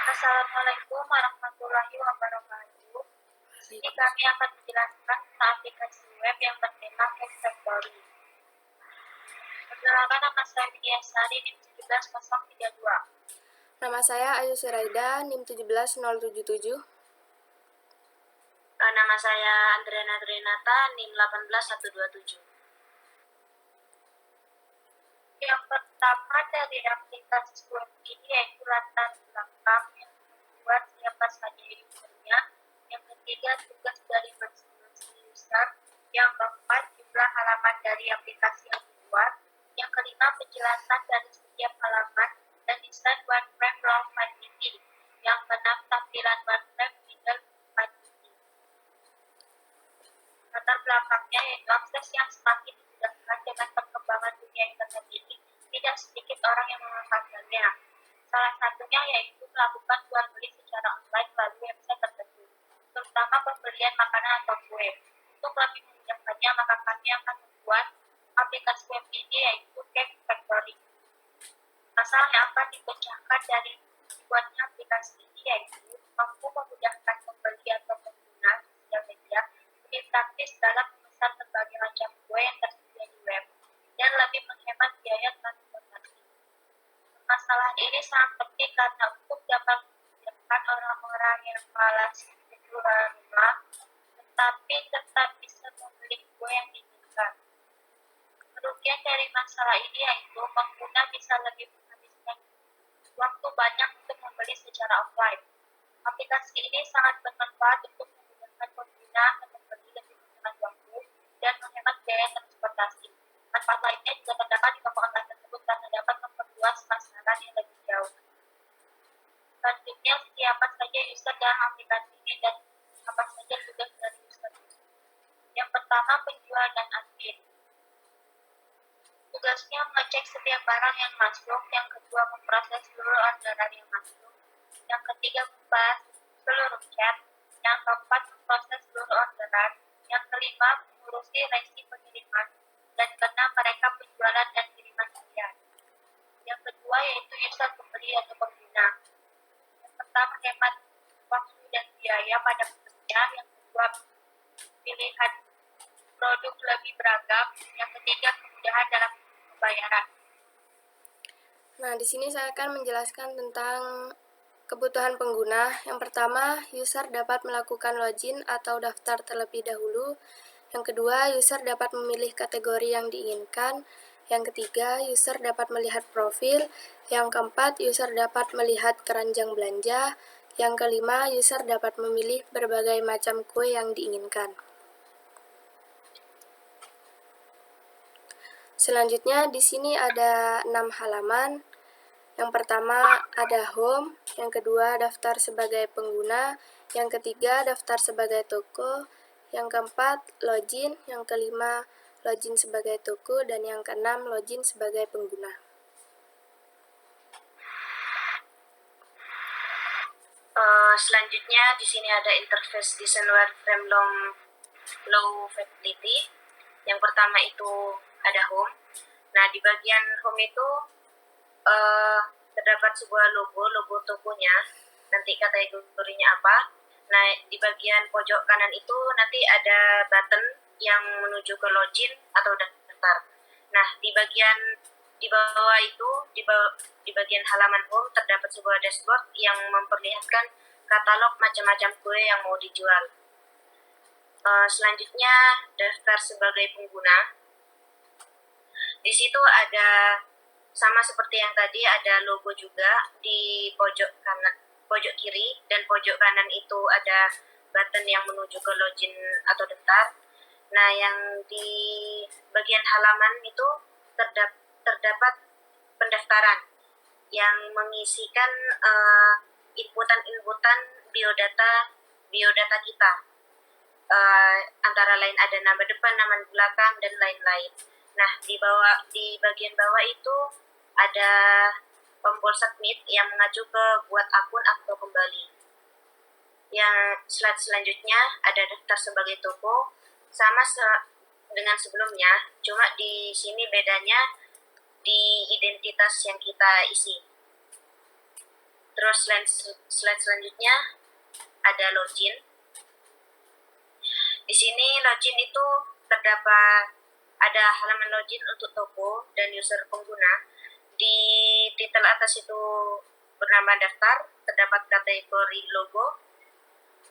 Assalamualaikum warahmatullahi wabarakatuh. Di sini kami akan menjelaskan tentang aplikasi web yang bertema Cake Factory. Perkenalkan, nama saya Widya Sari, NIM 17032. Nama saya Ayu Suraida, NIM 17077. Nama saya Andriana Trinata, NIM 18127. Yang pertama dari aplikasi web ini yaitu latar belakang yang membuat siapa saja usernya. Yang ketiga, tugas dari masing-masing user. Yang keempat, jumlah halaman dari aplikasi yang dibuat. Yang kelima, penjelasan dari setiap halaman dan desain wireframe low fidelity. Yang keenam, tampilan wireframe middle fidelity. Latar belakangnya yaitu akses yang semakin dimudahkan dengan perkembangan dunia internet ini. Tidak sedikit orang yang memanfaatkannya. Salah satunya yaitu melakukan jual beli secara online melalui website tertentu, terutama pembelian makanan atau kue. Untuk lebih memudahkannya, maka kami akan membuat aplikasi web ini yaitu Cake Factory. Masalah yang akan dipecahkan dari dibuatnya aplikasi ini yaitu mampu memudahkan pembeli atau pengguna sosial media lebih praktis dalam memesan berbagai macam kue yang tersedia di web dan lebih menghemat biaya transportasi. Masalah ini sangat penting karena untuk dapat memudahkan orang-orang yang malas keluar rumah, tetapi tetap bisa membeli kue yang diinginkan. Kerugian dari masalah ini yaitu pengguna bisa lebih menghabiskan waktu banyak untuk membeli secara offline. Aplikasi ini sangat bermanfaat untuk memudahkan pengguna untuk membeli lebih menghemat waktu dan menghemat biaya transportasi. Manfaat lainnya juga terdapat di toko online tersebut karena dapat memperluas pasaran yang lebih jauh. Selanjutnya, siapa saja user dalam aplikasi ini dan apa saja tugas dari user. Yang pertama, penjual dan admin. Tugasnya mengecek setiap barang yang masuk. Yang kedua, memproses seluruh orderan yang masuk. Yang ketiga, membalas seluruh chat. Yang keempat, memproses seluruh orderan. Yang kelima, mengurusi resi pengiriman. Dan keenam, mereka penjualan dan kiriman harian. Yang kedua yaitu user pembeli atau pengguna. Yang pertama, hemat waktu dan biaya pada pekerja. Yang kedua, pilihan produk lebih beragam. Yang ketiga, kemudahan dalam pembayaran. Nah, di sini saya akan menjelaskan tentang kebutuhan pengguna. Yang pertama, user dapat melakukan login atau daftar terlebih dahulu. Yang kedua, user dapat memilih kategori yang diinginkan. Yang ketiga, user dapat melihat profil. Yang keempat, user dapat melihat keranjang belanja. Yang kelima, user dapat memilih berbagai macam kue yang diinginkan. Selanjutnya, di sini ada 6 halaman. Yang pertama ada home, yang kedua daftar sebagai pengguna, yang ketiga daftar sebagai toko, yang keempat login, yang kelima login sebagai toko, dan yang keenam login sebagai pengguna. Selanjutnya di sini ada interface desain wireframe low fidelity. Yang pertama itu ada home. Nah, di bagian home itu terdapat sebuah logo tokonya, nanti kategorinya apa. Nah, di bagian pojok kanan itu nanti ada button yang menuju ke login atau daftar. Nah, di bawah itu, di bagian halaman home terdapat sebuah dashboard yang memperlihatkan katalog macam-macam kue yang mau dijual. Selanjutnya, daftar sebagai pengguna. Di situ ada sama seperti yang tadi, ada logo juga di pojok kanan, pojok kiri, dan pojok kanan itu ada button yang menuju ke login atau daftar. Nah, yang di bagian halaman itu terdapat pendaftaran yang mengisikan inputan biodata kita. Antara lain ada nama depan, nama belakang, dan lain-lain. Nah, di bagian bawah itu ada tombol submit yang mengacu ke buat akun atau kembali. Yang slide selanjutnya ada daftar sebagai toko, sama dengan sebelumnya, cuma di sini bedanya di identitas yang kita isi. Terus slide selanjutnya ada login. Di sini login itu terdapat ada halaman login untuk toko dan user pengguna. Di titel atas itu bernama daftar, terdapat kategori logo.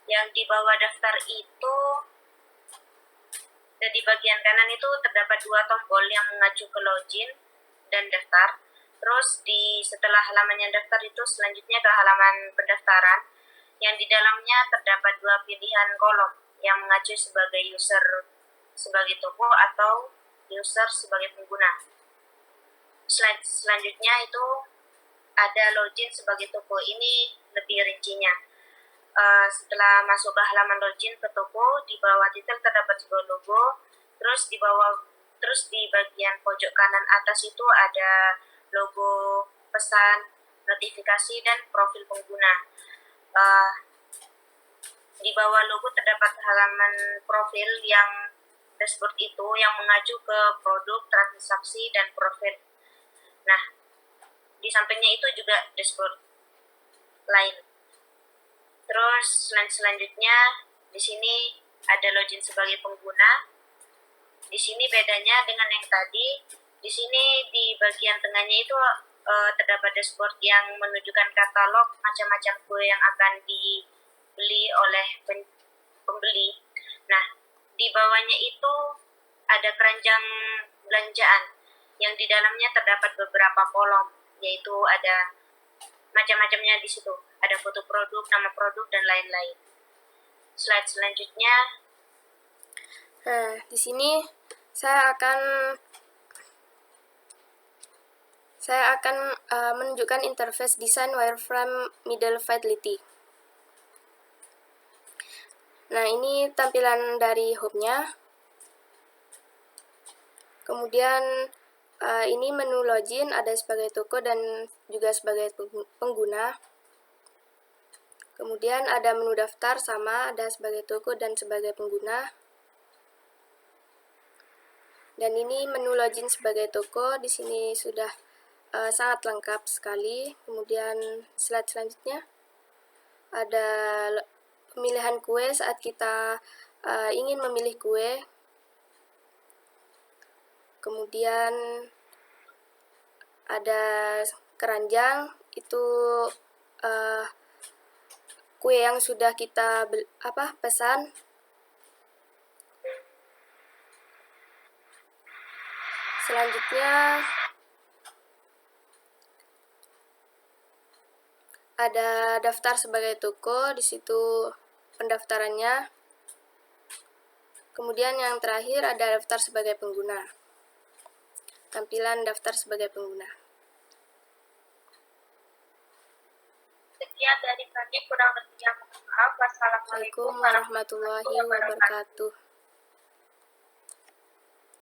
Yang di bawah daftar itu dan di bagian kanan itu terdapat dua tombol yang mengacu ke login dan daftar. Terus setelah halaman yang daftar itu selanjutnya ke halaman pendaftaran yang di dalamnya terdapat dua pilihan kolom yang mengacu sebagai user sebagai toko atau user sebagai pengguna. Slide selanjutnya itu ada login sebagai toko, ini lebih rincinya. Setelah masuk ke halaman login ke toko, di bawah titel terdapat sebuah logo, terus di bagian pojok kanan atas itu ada logo pesan, notifikasi, dan profil pengguna. Di bawah logo terdapat halaman profil yang dashboard itu yang mengacu ke produk, transaksi, dan profil. Nah, di sampingnya itu juga dashboard lain. Terus selanjutnya di sini ada login sebagai pengguna. Di sini bedanya dengan yang tadi, di sini di bagian tengahnya itu terdapat dashboard yang menunjukkan katalog macam-macam kue yang akan dibeli oleh pembeli. Nah, di bawahnya itu ada keranjang belanjaan yang di dalamnya terdapat beberapa kolom, yaitu ada macam-macamnya di situ. Ada foto produk, nama produk, dan lain-lain. Slide selanjutnya. Nah, di sini saya akan menunjukkan interface desain wireframe middle fidelity. Nah, ini tampilan dari home-nya. Kemudian ini menu login ada sebagai toko dan juga sebagai pengguna. Kemudian ada menu daftar sama ada sebagai toko dan sebagai pengguna. Dan ini menu login sebagai toko, di sini sudah sangat lengkap sekali. Kemudian slide selanjutnya ada pemilihan kue saat kita ingin memilih kue. Kemudian ada keranjang, itu kue yang sudah kita pesan. Selanjutnya ada daftar sebagai toko, di situ pendaftarannya. Kemudian yang terakhir ada daftar sebagai pengguna. Tampilan daftar sebagai pengguna. Sekian dari kami, kurang lebihnya mohon maaf. Wassalamualaikum Assalamualaikum warahmatullahi wabarakatuh.